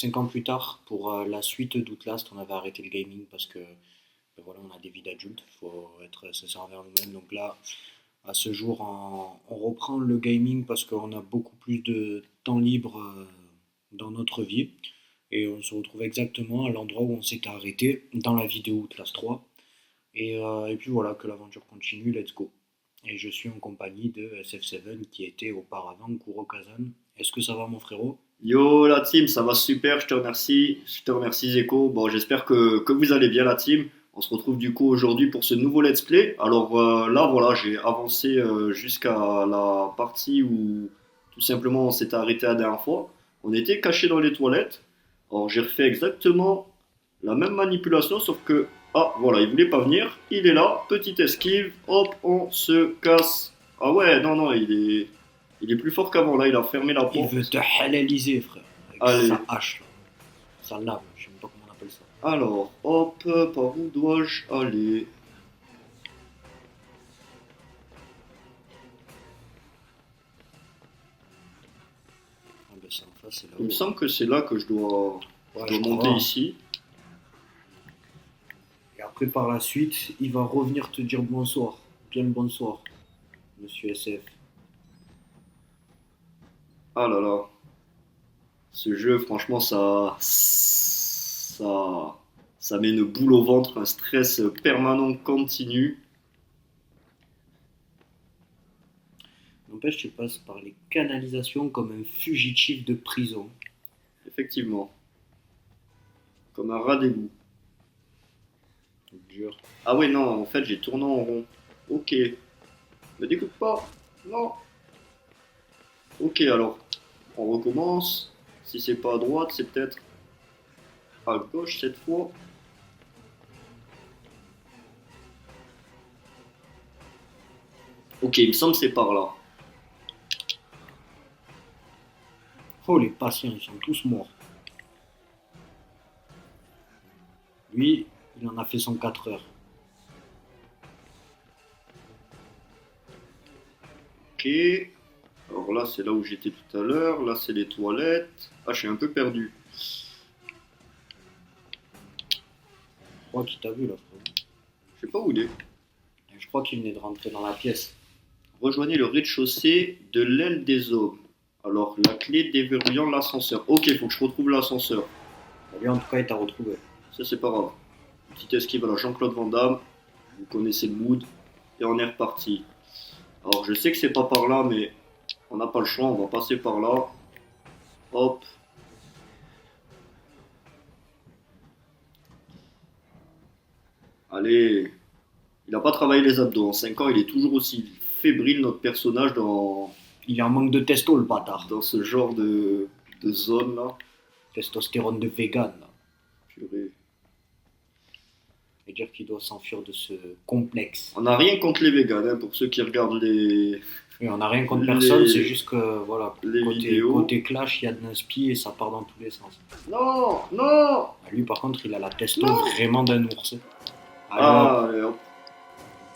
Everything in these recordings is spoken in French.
5 ans plus tard, pour la suite d'Outlast, on avait arrêté le gaming parce que voilà, on a des vies d'adultes, il faut être sincère envers nous-mêmes. Donc là, à ce jour, on reprend le gaming parce qu'on a beaucoup plus de temps libre dans notre vie. Et on se retrouve exactement à l'endroit où on s'était arrêté dans la vidéo Outlast 3. Et puis voilà, que l'aventure continue, let's go. Et je suis en compagnie de SF7 qui était auparavant Kuro-Kazan. Est-ce que ça va mon frérot? Yo la team, ça va super, je te remercie. Je te remercie Zeko. Bon, j'espère que vous allez bien la team. On se retrouve du coup aujourd'hui pour ce nouveau let's play. Alors là, voilà, j'ai avancé jusqu'à la partie où tout simplement on s'était arrêté la dernière fois. On était caché dans les toilettes. Alors j'ai refait exactement la même manipulation, sauf que, ah voilà, il voulait pas venir. Il est là, petite esquive, hop, on se casse. Ah ouais, non, non, il est plus fort qu'avant. Là, il a fermé la Il veut porte. te halaliser, frère, avec Allez, sa hache, là. Sa lame, je sais même pas comment on appelle ça. alors, hop, par où dois-je aller? Ah ben c'est en face, c'est Il me là-haut. semble que c'est là que je Ouais, dois je monter crois, hein. ici. Et après, par la suite, il va revenir te dire bonsoir. Bien le bonsoir, monsieur SF. Ah là là, ce jeu, franchement, ça met une boule au ventre, un stress permanent continu. N'empêche, tu passes par les canalisations comme un fugitif de prison. Effectivement, comme un rat d'égout. Dur. Ah ouais, non, en fait, j'ai tourné en rond. Ok, me découpe pas. Non. Ok, alors, on recommence. Si c'est pas à droite, c'est peut-être à gauche cette fois. Ok, il me semble que c'est par là. Oh, les patients, ils sont tous morts. Lui, il en a fait son 4 heures. Ok. Alors là, c'est là où j'étais tout à l'heure. Là, c'est les toilettes. Ah, je suis un peu perdu. Je crois qu'il t'a vu là, frérot. Je sais pas où il est. Je crois qu'il venait de rentrer dans la pièce. Rejoignez le rez-de-chaussée de l'aile des hommes. Alors, la clé déverrouillant l'ascenseur. Ok, faut que je retrouve l'ascenseur. Lui, en tout cas, il t'a retrouvé. Ça, c'est pas grave. Petite esquive à la Jean-Claude Van Damme. Vous connaissez le mood. Et on est reparti. Alors, je sais que c'est pas par là, mais on n'a pas le choix. On va passer par là. Hop. Allez. Il n'a pas travaillé les abdos. En 5 ans, il est toujours aussi fébrile, notre personnage, Il est en manque de testo, le bâtard. dans ce genre de zone là. Testostérone de vegan, là. Purée. Et dire qu'il doit s'enfuir de ce complexe. On n'a rien contre les véganes, hein, pour ceux qui regardent Et on n'a rien contre personne, c'est les, juste que, voilà, les côté, vidéos. côté clash, il y a de l'inspi et ça part dans tous les sens. Non, non. Lui, par contre, il a la testo Non. vraiment d'un ours. Allez hop, Ah, allez, hop.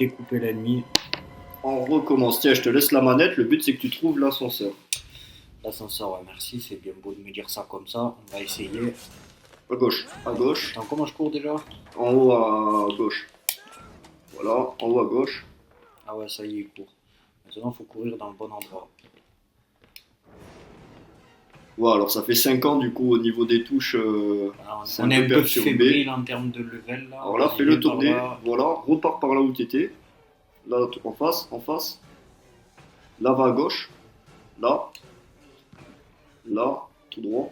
découper l'ennemi. On recommence. Tiens, je te laisse la manette. Le but, c'est que tu trouves l'ascenseur. L'ascenseur, ouais, merci, c'est bien beau de me dire ça comme ça. On va essayer. À gauche, à gauche. Attends, comment je cours déjà? En haut à gauche. Voilà, en haut à gauche. Ah ouais, ça y est, il court. Maintenant, il faut courir dans le bon endroit. Voilà, alors ça fait 5 ans du coup au niveau des touches, Alors, c'est on un est peu un peu perturbé. fébrile en termes de level là. Alors là, Vas-y, fais-le viens par tourner. là. Voilà, repars par là où tu étais. Là, en face, en face. Là, va à gauche. Là, là, tout droit.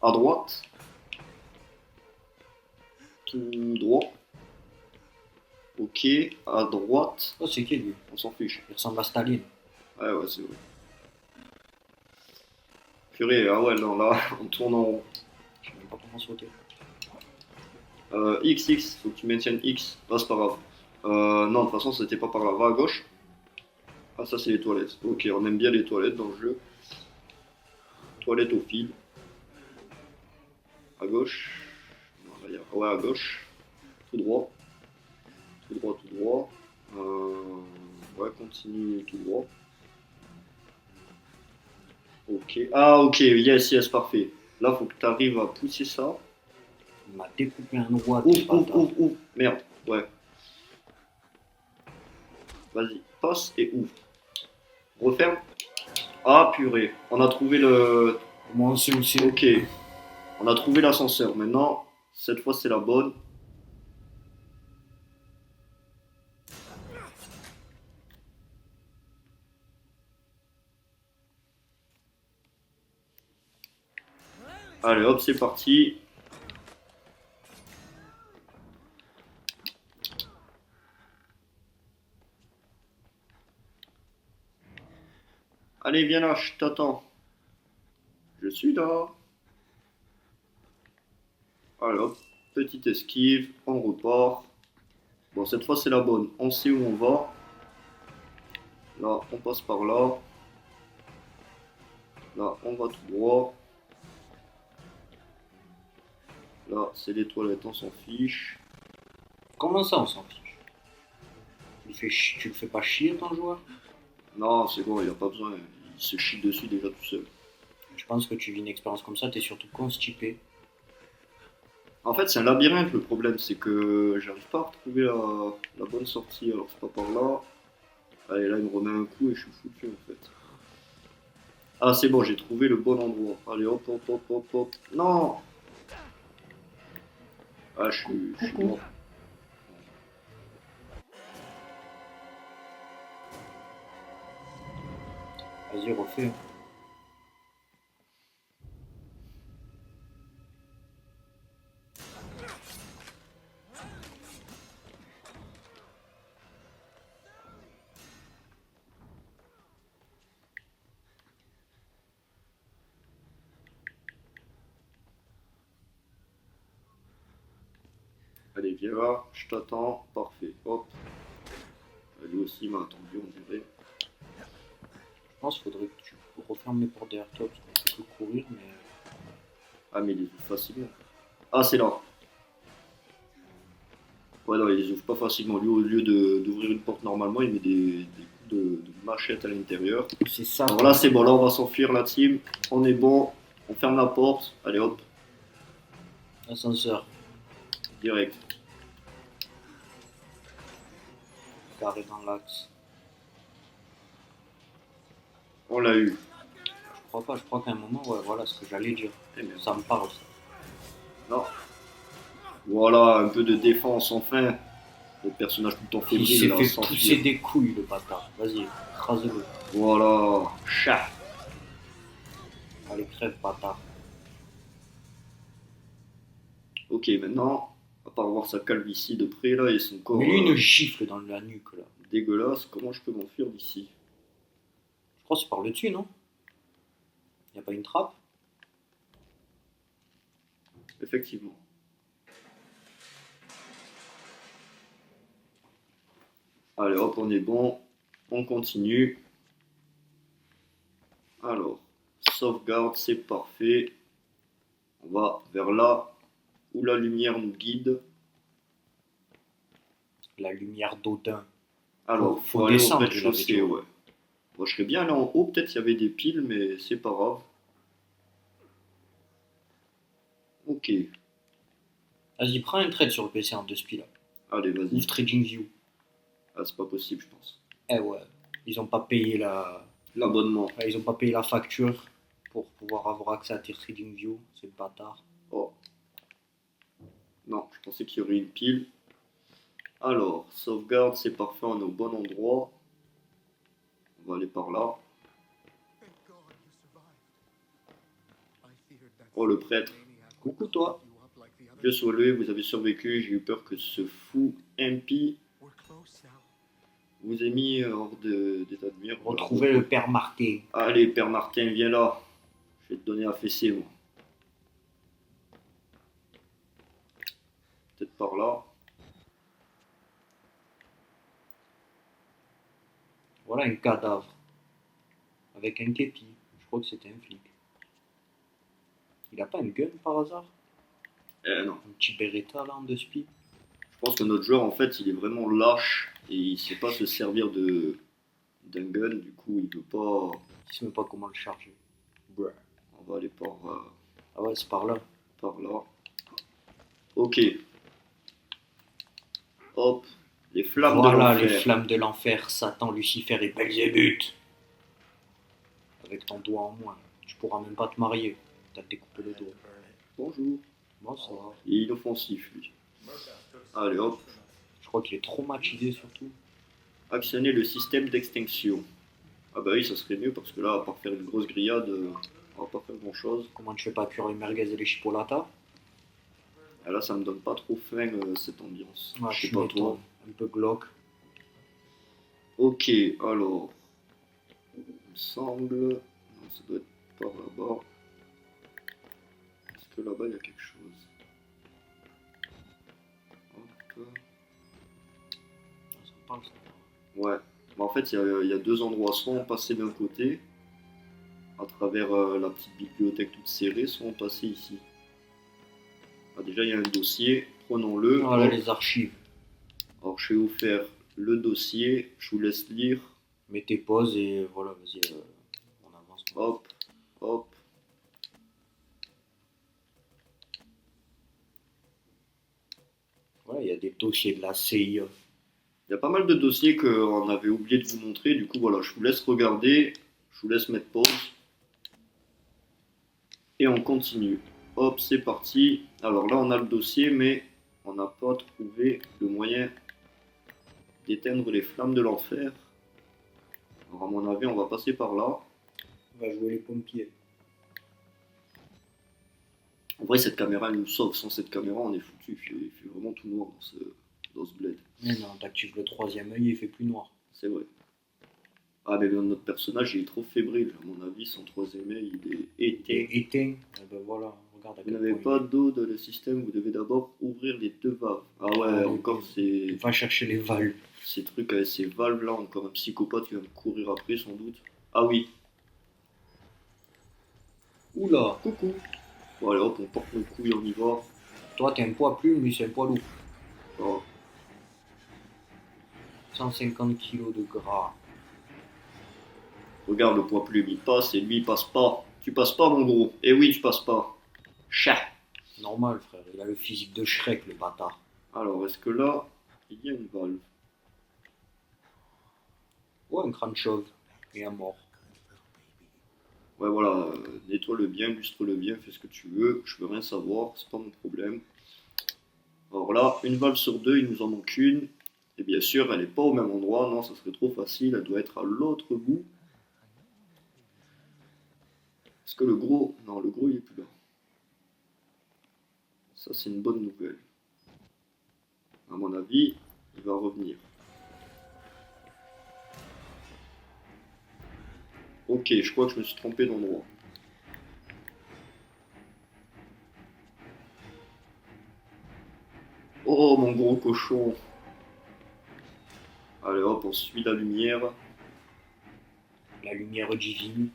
À droite, tout droit. Ok, à droite. Oh, c'est qui lui? On s'en fiche. Il ressemble à Staline. Ouais, ouais, c'est vrai. Purée, ah ouais, non, là, on tourne en rond. Je sais même pas comment sauter. X, X, faut que tu maintiennes X. Ah, c'est pas grave. Non, de toute façon, c'était pas par là. Va à gauche. Ah, ça, c'est les toilettes. Ok, on aime bien les toilettes dans le jeu. Toilette au fil. À gauche. Non, là, ouais, à gauche. Tout droit. Tout droit, tout droit. Ouais, continue tout droit. Ok. Ah, ok, yes, yes, parfait. Là, faut que tu arrives à pousser ça. Il m'a découpé un droit de Ouvre, ouvre, bâtard. ouvre, ouvre. Merde, ouais. Vas-y, passe et ouvre. Referme. Ah, purée. On a trouvé le. Moi aussi aussi. Ok. On a trouvé l'ascenseur. Maintenant, cette fois, c'est la bonne. Allez, hop, c'est parti. Allez, viens là, je t'attends. Je suis là. Allez, hop, petite esquive, on repart. Bon, cette fois, c'est la bonne. On sait où on va. Là, on passe par là. Là, on va tout droit. Là, c'est les toilettes, on s'en fiche. Comment ça, on s'en fiche? Tu le fais pas chier ton joueur? Non, c'est bon, il a pas besoin. Il se chie dessus déjà tout seul. Je pense que tu vis une expérience comme ça, t'es surtout constipé. En fait, c'est un labyrinthe le problème, c'est que j'arrive pas à retrouver la bonne sortie. Alors, c'est pas par là. Allez, là, il me remet un coup et je suis foutu en fait. Ah, c'est bon, j'ai trouvé le bon endroit. Allez, hop, hop, hop, hop, hop. Non! Ah, je suis mort. Vas-y, refais. Allez, viens là, je t'attends. Parfait, hop. Lui aussi il m'a attendu, on dirait. Je pense qu'il faudrait que tu refermes les portes derrière toi, parce qu'on peut que courir, mais... Ah, mais il les ouvre facilement. Ah, c'est là. Ouais, non, il les ouvre pas facilement. Lui, au lieu d'ouvrir une porte normalement, il met des coups de machette à l'intérieur. C'est ça. Alors là, c'est bon, là, on va s'enfuir, la team. On est bon. On ferme la porte. Allez, hop, Ascenseur, direct. carré dans l'axe. On l'a eu. Je crois qu'à un moment, ouais, voilà ce que j'allais dire. Eh merde. Ça me parle, ça. Non. Voilà, un peu de défense, enfin. Le personnage tout le temps Il fébrile, s'est là, fait s'enfuir. pousser des couilles, le bâtard. Vas-y, écrase-le. Voilà. Chat. Allez, crève, bâtard. Ok, maintenant, à part voir sa calvitie de près, là, et son corps Mais lui, il nous gifle dans la nuque, là. dégueulasse, comment je peux m'enfuir d'ici? Je crois que c'est par le dessus, non? Y a pas une trappe? Effectivement. Allez, hop, on est bon. On continue. Alors, sauvegarde, c'est parfait. On va vers là où la lumière nous guide. La lumière d'Odin. Alors, Faut faut aller au descendre, rez-de-chaussée, je l'avais dit. ouais. Moi, je serais bien allé en haut, peut-être il y avait des piles, mais c'est pas grave. Ok, Vas-y, prends un trade sur le PC en 2 spi, là. allez, vas-y. Ouvre TradingView. Ah, c'est pas possible, je pense. Eh ouais, ils ont pas payé L'abonnement. ils ont pas payé la facture pour pouvoir avoir accès à tes TradingView, c'est bâtard. Oh, non, je pensais qu'il y aurait une pile. Alors, sauvegarde, c'est parfait, on est au bon endroit. On va aller par là. Oh, le prêtre. Coucou toi. Dieu soit loué, vous avez survécu. J'ai eu peur que ce fou impie vous ait mis hors d'état de nuire. Voilà. Retrouver le père Martin. Allez, Père Martin, viens là. Je vais te donner à fesser, moi. Peut-être par là. Voilà un cadavre. Avec un képi. Je crois que c'était un flic. Il a pas une gun par hasard? Non. Un petit Beretta là en 2 spi? Je pense que notre joueur, en fait, il est vraiment lâche et il sait pas se servir d'un gun. Du coup, il veut pas. Je sais même pas comment le charger. Bruh. On va aller par. Ah ouais, c'est par là. Par là. Ok. Hop. Les flammes de Voilà les l'enfer. flammes de l'enfer, Satan, Lucifer et Belzébuth. Avec ton doigt en moins. Tu pourras même pas te marier. T'as découpé le doigt. Bonjour. Bon, ça va. Il est inoffensif, lui. Allez, hop. Je crois qu'il est traumatisé surtout. Actionner le système d'extinction. Ah bah oui, ça serait mieux parce que là, à part faire une grosse grillade, on va pas faire grand chose. Comment tu fais pas cuire les merguez et les chipolatas? Et là, ça me donne pas trop faim cette ambiance. Ouais, Je sais tu pas m'étonnes. toi. Un peu glauque. Ok, alors. Il me semble. Non, ça doit être par là-bas. Est-ce que là-bas il y a quelque chose? Hop. Ça parle, ça. Ouais. Bah, en fait, il y a deux endroits. Soit on passait d'un côté, à travers la petite bibliothèque toute serrée, soit on passait ici. Ah, déjà, il y a un dossier. Prenons-le. Voilà Hop. les archives. Alors, je vais vous faire le dossier. Je vous laisse lire. Mettez pause et voilà, vas-y, on avance. Hop, hop. Voilà, il y a des dossiers de la CIA. Il y a pas mal de dossiers qu'on avait oublié de vous montrer. Du coup, voilà, je vous laisse regarder. Je vous laisse mettre pause. Et on continue. Hop, c'est parti. Alors là, on a le dossier, mais on n'a pas trouvé le moyen d'éteindre les flammes de l'enfer. Alors, à mon avis, on va passer par là. On va jouer les pompiers. En vrai, cette caméra, elle nous sauve. Sans cette caméra, on est foutu. Il fait vraiment tout noir dans ce bled. Mais non, t'actives le troisième œil, il fait plus noir. C'est vrai. Ah, mais notre personnage, il est trop fébrile. À mon avis, son troisième œil, il est éteint. Et éteint. Et ben voilà, regarde à Vous quel n'avez point pas d'eau dans le système, vous devez d'abord ouvrir les deux valves. Ah ouais, Ouais, encore il va chercher les valves. ces trucs avec ces valves là, encore un psychopathe qui va me courir après sans doute. Ah oui, Oula, coucou. Bon allez hop, on porte nos couilles, on y va. toi t'es un poids plume, lui c'est un poids lourd. Ah, 150 kilos de gras. regarde le poids plume, il passe et lui il passe pas. Tu passes pas mon gros. Eh oui, tu passes pas. Chat. Normal frère, il a le physique de Shrek le bâtard. Alors, est-ce que là, il y a une valve? Ouais, un crâne chauve. Et un mort. Ouais voilà, nettoie-le bien, lustre-le bien, fais ce que tu veux. Je veux rien savoir, c'est pas mon problème. Alors là, une valve sur deux, il nous en manque une. Et bien sûr, elle n'est pas au même endroit, non, ça serait trop facile, elle doit être à l'autre bout. Est-ce que le gros... Non, le gros, il est plus là. Ça, c'est une bonne nouvelle. À mon avis, il va revenir. Ok, je crois que je me suis trompé d'endroit. Oh, mon gros cochon. Allez hop, on suit la lumière. La lumière divine.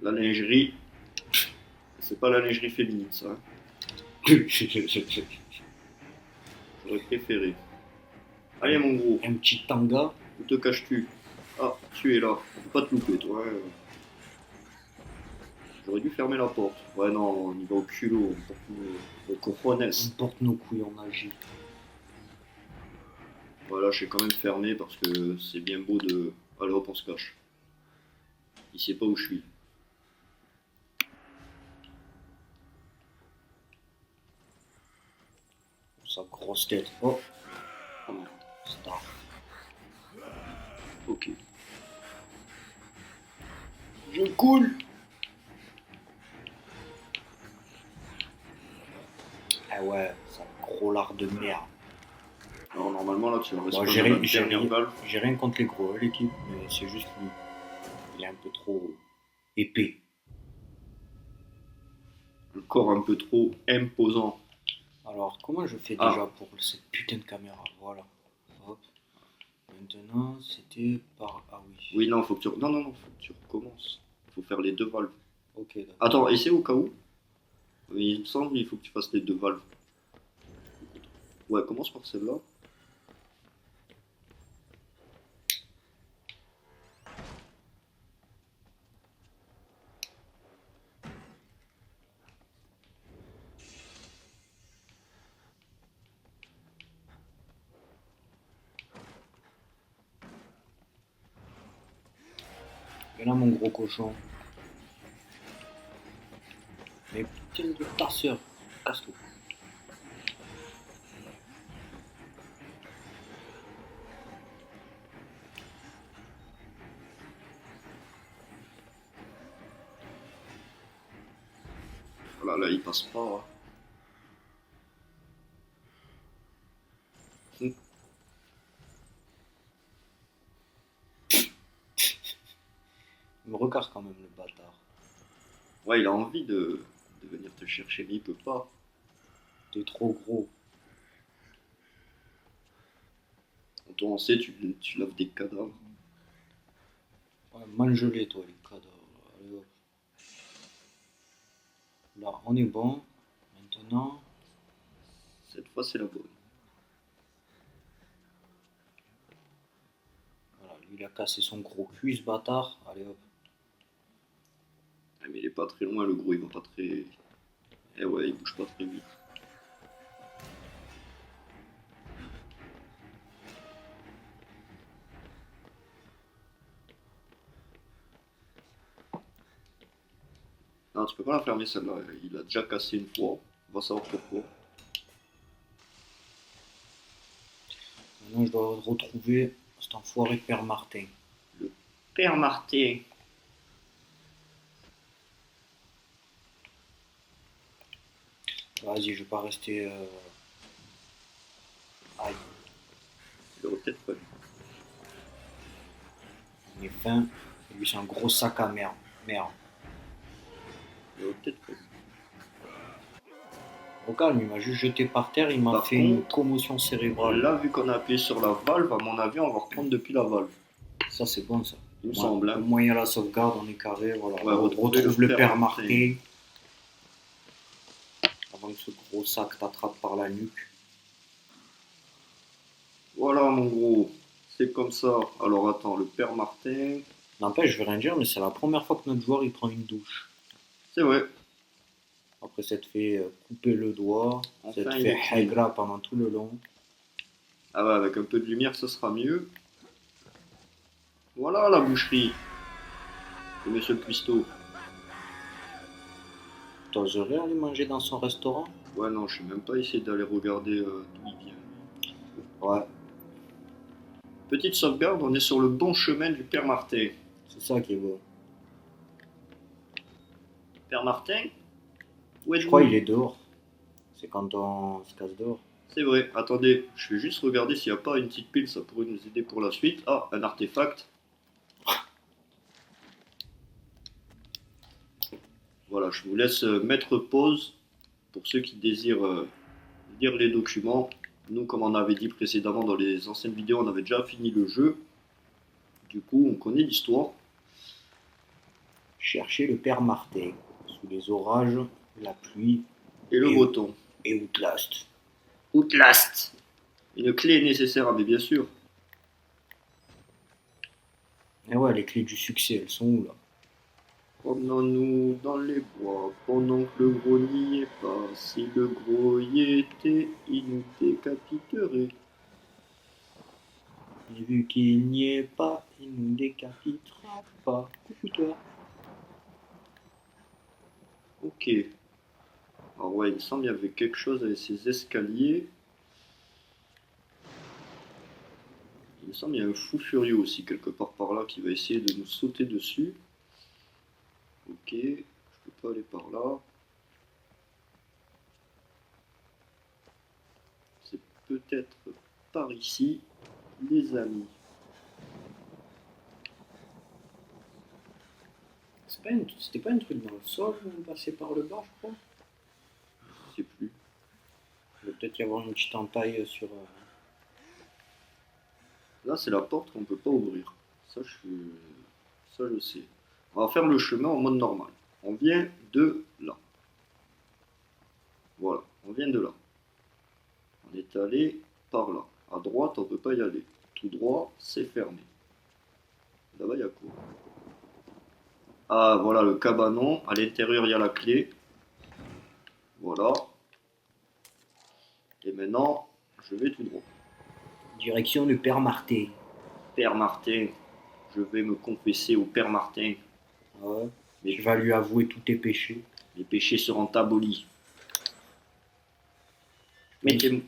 La lingerie. C'est pas la lingerie féminine, ça. Hein. Un J'aurais préféré. Allez, mon gros, petit tanga. où te caches-tu? Ah, tu es là. On peut pas te louper, toi. Hein. J'aurais dû fermer la porte. Ouais, non, on y va au culot. On porte nos cojones. On porte nos couilles, on agit. Voilà, je vais quand même fermer parce que c'est bien beau de... Allez hop, on se cache. Il sait pas où je suis. Sa grosse tête. Oh, Ah non. star. Ok. Je coule. Ah ouais, ça gros lard de merde. Alors normalement là tu vas Bon, rester dans la dernière valve. j'ai rien contre les gros, l'équipe, mais c'est juste lui. Il est un peu trop épais. Le corps un peu trop imposant. Alors, comment je fais Ah. déjà pour cette putain de caméra? Voilà. Hop. Maintenant, c'était par... Ah oui. Oui non faut que tu... Non non non, faut que tu recommences. Faut faire les deux valves. Ok, d'accord. Attends, essaie au cas où. Il me semble il faut que tu fasses les deux valves. Ouais, commence par celle-là. Et là, mon gros cochon. Mais putain de ta sœur. Casse-toi. Voilà, là, il passe pas. Hein. Il me regarde quand même, le bâtard. Ouais, il a envie de venir te chercher, mais il peut pas. T'es trop gros. Quand on sait, tu laves des cadavres. Ouais, mange-les, toi, les cadavres. Allez, hop. Là, on est bon. Maintenant, Cette fois, c'est la bonne. voilà, lui, il a cassé son gros cul, ce bâtard. Allez, hop. Ah, mais il est pas très loin, le gros, il va pas très. Eh ouais, il bouge pas très vite. Non, tu peux pas la fermer celle-là. Il a déjà cassé une fois. On va savoir pourquoi. Maintenant, je dois retrouver cet enfoiré de Père Martin. Le Père Martin. Vas-y, je vais pas rester. Aïe, Il aurait peut-être fallu. on est faim. Et lui, c'est un gros sac à merde. Merde. Il aurait peut-être fallu. Regarde, il m'a juste jeté par terre, il m'a Par fait une contre, commotion cérébrale. là, vu qu'on a appuyé sur la valve, à mon avis, on va reprendre depuis la valve. Ça, c'est bon, ça. Il me Ouais, semble. au Hein. moins, il y a la sauvegarde, on est carré. Voilà. Ouais, On retrouver retrouve le le Père Père Martin. Martin. Avant que ce gros sac t'attrape par la nuque. Voilà, mon gros. C'est comme ça. Alors, attends, le Père Martin. N'empêche, je vais rien dire, mais c'est la première fois que notre joueur il prend une douche. C'est vrai. Après s'être fait couper le doigt, Enfin, s'être il fait est clean. haigra pendant tout le long. Ah ouais, avec un peu de lumière, ce sera mieux. Voilà la boucherie de Monsieur le Cuistot. T'oserais aller manger dans son restaurant? Ouais, non, je sais même pas essayer d'aller regarder d'où il vient. Ouais, Petite sauvegarde, on est sur le bon chemin du Père Martin. c'est ça qui est beau. Père Martin, où Je crois êtes-vous? qu'il est dehors. C'est quand on se casse dehors. C'est vrai, attendez, je vais juste regarder s'il n'y a pas une petite pile, ça pourrait nous aider pour la suite. Ah, un artefact. Voilà, je vous laisse mettre pause pour ceux qui désirent lire les documents. Nous, comme on avait dit précédemment dans les anciennes vidéos, on avait déjà fini le jeu. Du coup, on connaît l'histoire. Chercher le Père Martin. Sous les orages, la pluie Et le Et- breton. et Outlast. Outlast. Une clé est nécessaire, mais bien sûr. Et ouais, les clés du succès, elles sont où là? Promenons-nous dans les bois pendant que le gros n'y est pas. Si le gros y était, il nous décapiterait. Et vu qu'il n'y est pas, il nous décapitera pas. Coucou toi. Ok. Alors ouais, il me semble qu'il y avait quelque chose avec ces escaliers. Il me semble qu'il y a un fou furieux aussi quelque part par là qui va essayer de nous sauter dessus. Ok, je peux pas aller par là. C'est peut-être par ici, les amis. C'était pas un truc dans le sol, on passait par le bas, je crois. Je sais plus. Il va peut-être y avoir une petite entaille sur. Là, c'est la porte qu'on peut pas ouvrir. Ça, je sais. On va faire le chemin en mode normal. On vient de là. Voilà, on vient de là. On est allé par là. À droite, on peut pas y aller. Tout droit, c'est fermé. Là-bas, il y a quoi? Ah, voilà le cabanon. À l'intérieur, il y a la clé. Voilà. Et maintenant, je vais tout droit. Direction du Père Martin. Père Martin, Je vais me confesser au Père Martin. Ouais. Mes, Tu vas lui avouer tous tes péchés. mes péchés seront abolis. Tu penses, Mettez-moi.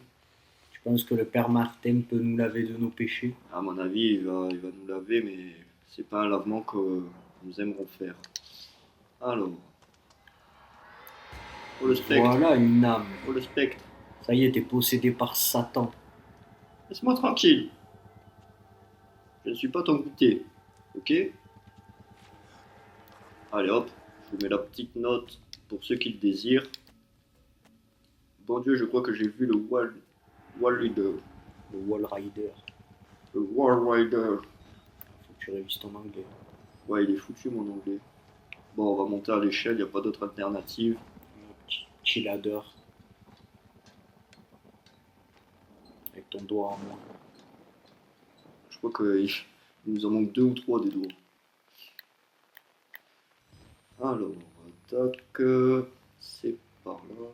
tu penses que le Père Martin peut nous laver de nos péchés? À mon avis, il va nous laver, mais c'est pas un lavement que nous aimerons faire. Alors, oh le spectre, Voilà une âme. oh le spectre, Ça y est, t'es possédé par Satan. laisse-moi tranquille. Je ne suis pas ton goûter, ok? Allez hop, je vous mets la petite note pour ceux qui le désirent. Bon Dieu, je crois que j'ai vu le Wall Rider. Le Wall Rider. Le Wall Rider. Faut que tu révises ton anglais. Ouais, il est foutu mon anglais. Bon, on va monter à l'échelle, il n'y a pas d'autre alternative. Le petit ladder. Avec ton doigt en moins. Je crois qu'il nous en manque 2 ou 3 des doigts. Alors, tac, c'est par là.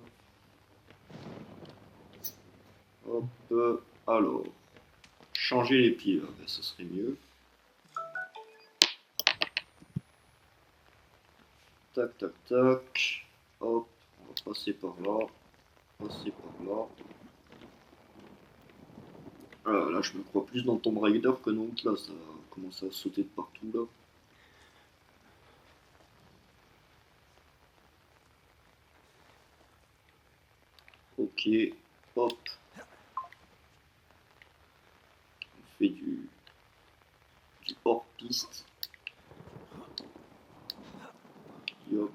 Hop, alors, changer les pieds, là, ben, ça serait mieux. Tac, tac, tac. Hop, on va passer par là. Passer par là. Ah, là, je me crois plus dans Tomb Raider que dans Outlast. Ça commence à sauter de partout, là. Ok, hop. On fait du hors-piste. Hop.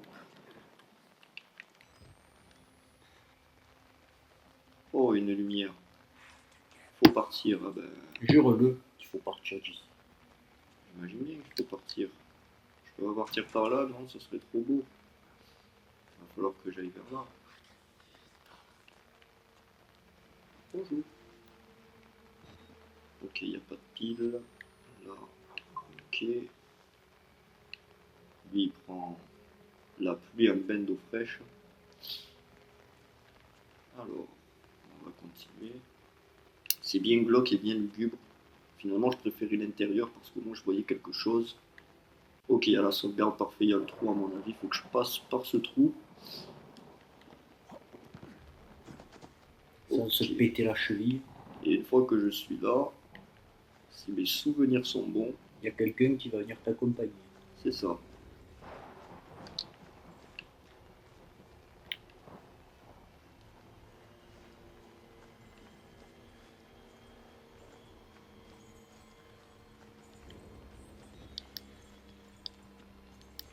Oh, une lumière. Faut partir. Ah ben, Jure-le, il faut partir d'ici. j'imagine bien qu'il faut partir. Je peux pas partir par là, non, ça serait trop beau. Il va falloir que j'aille vers là. Bonjour. Ok, il n'y a pas de pile. Là, ok. Lui, il prend la pluie à me bain d'eau fraîche. Alors, on va continuer. C'est bien glauque et bien lugubre. Finalement, je préférais l'intérieur parce que moi, je voyais quelque chose. Ok, il y a la sauvegarde, parfait, il y a le trou à mon avis. Il faut que je passe par ce trou. Sans se Ok. péter la cheville. Et une fois que je suis là, si mes souvenirs sont bons, Il y a quelqu'un qui va venir t'accompagner. c'est ça.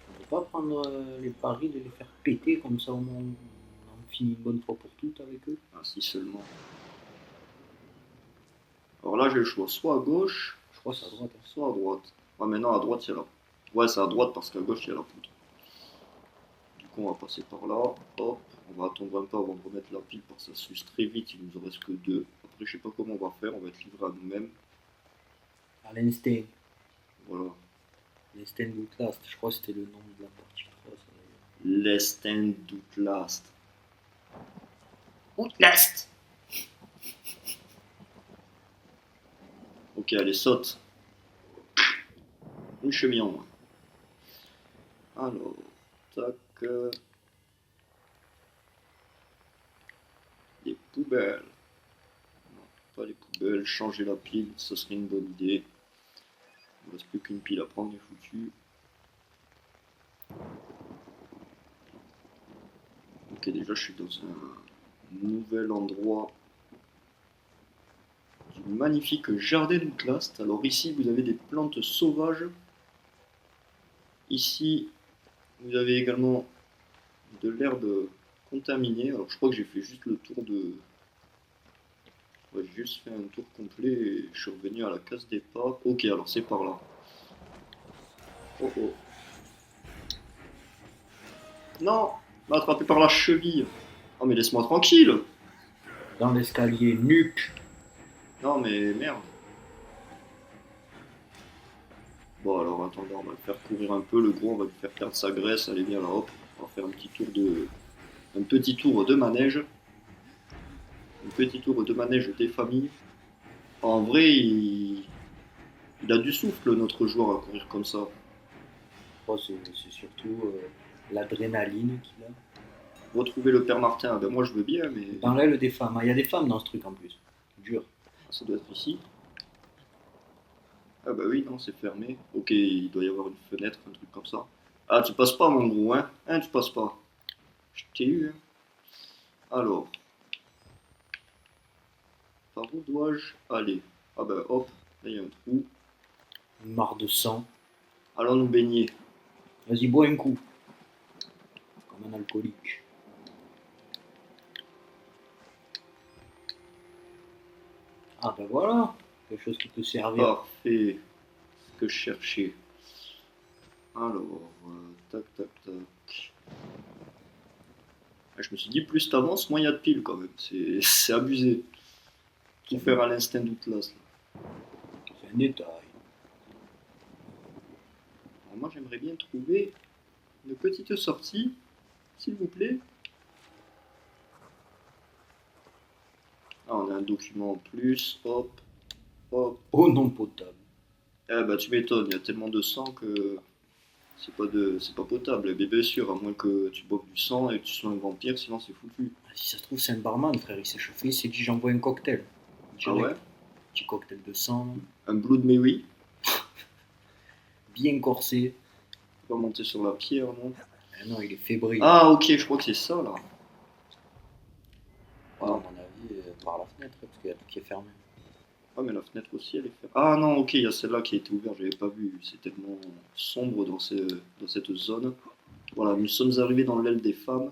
On peut pas prendre les paris de les faire péter comme ça au moins on finit une bonne fois pour toutes avec eux. Ah, si seulement. Alors là, j'ai le choix soit à gauche, Je crois que c'est à droite. Hein. soit à droite. Ah, maintenant à droite, il y a la. Ouais, c'est à droite parce qu'à gauche, il y a la poudre. Du coup, on va passer par là. Hop, on va attendre un peu avant de remettre la pile parce que ça s'use très vite. Il nous en reste que 2. Après, je sais pas comment on va faire. On va être livré à nous-mêmes. À l'instinct. Voilà. L'instinct d'Outlast, je crois que c'était le nom de la partie 3. Ça, d'ailleurs. L'Estin d'Outlast. Outlast. Ok, allez, saute. Une cheville en moins. Alors, tac. Les poubelles. Non, pas les poubelles. Changer la pile, ce serait une bonne idée. Il ne reste plus qu'une pile à prendre, est foutu. Ok, déjà, je suis dans un nouvel endroit du magnifique jardin d'Outlast. Alors ici, vous avez des plantes sauvages. Ici, vous avez également de l'herbe contaminée. Alors je crois que j'ai fait juste le tour de... Ouais, j'ai juste fait un tour complet et je suis revenu à la case départ. Ok, alors c'est par là. Oh oh. Non, m'a attrapé par la cheville. Oh mais laisse-moi tranquille. Dans l'escalier, nuque. Non mais merde. Bon alors attendez, on va le faire courir un peu, le gros on va lui faire perdre sa graisse, allez bien là hop, on va faire un petit tour de manège. Un petit tour de manège des familles. En vrai il Il a du souffle, notre joueur, à courir comme ça. Oh, c'est surtout l'adrénaline qu'il a. Retrouver le père Martin, ah ben moi je veux bien, mais Dans l'aile des femmes, hein. Il y a des femmes dans ce truc en plus. Dur. ça doit être ici. Ah bah oui, non, c'est fermé. Ok, il doit y avoir une fenêtre, un truc comme ça. Ah, tu passes pas, mon gros, hein? Hein, tu passes pas. Je t'ai eu, hein? Alors, par où dois-je aller? Ah bah hop, là il y a un trou. Une mare de sang. Allons nous baigner. Vas-y, bois un coup. Comme un alcoolique. Ah ben voilà. Quelque chose qui peut servir. Parfait. Ce que je cherchais. Alors, tac, tac, tac. Ah, je me suis dit, plus t'avances, moins il y a de piles quand même. C'est abusé. Tout faire à l'instinct d'Outlast. C'est un détail. Alors, moi, j'aimerais bien trouver une petite sortie, s'il vous plaît. Ah, on a un document en plus. Hop, hop. Eau non potable. Ah bah tu m'étonnes, il y a tellement de sang que c'est pas potable. Mais bien sûr, à moins que tu boives du sang et que tu sois un vampire, sinon c'est foutu. Si ça se trouve, c'est un barman, frère. Il s'est chauffé. Il s'est dit j'envoie un cocktail. Ah Direct. ouais? Petit cocktail de sang. Un Blood Mary? Bien corsé. On va monter sur la pierre, non? Ah non, il est fébrile. Ah ok, je crois que c'est ça là. À mon avis, par la fenêtre, parce qu'il y a tout qui est fermé. Ah mais la fenêtre aussi elle est fermée. Ah non, ok, il y a celle-là qui a été ouverte, j'avais pas vu. C'est tellement sombre dans cette zone. Voilà, nous sommes arrivés dans l'aile des femmes.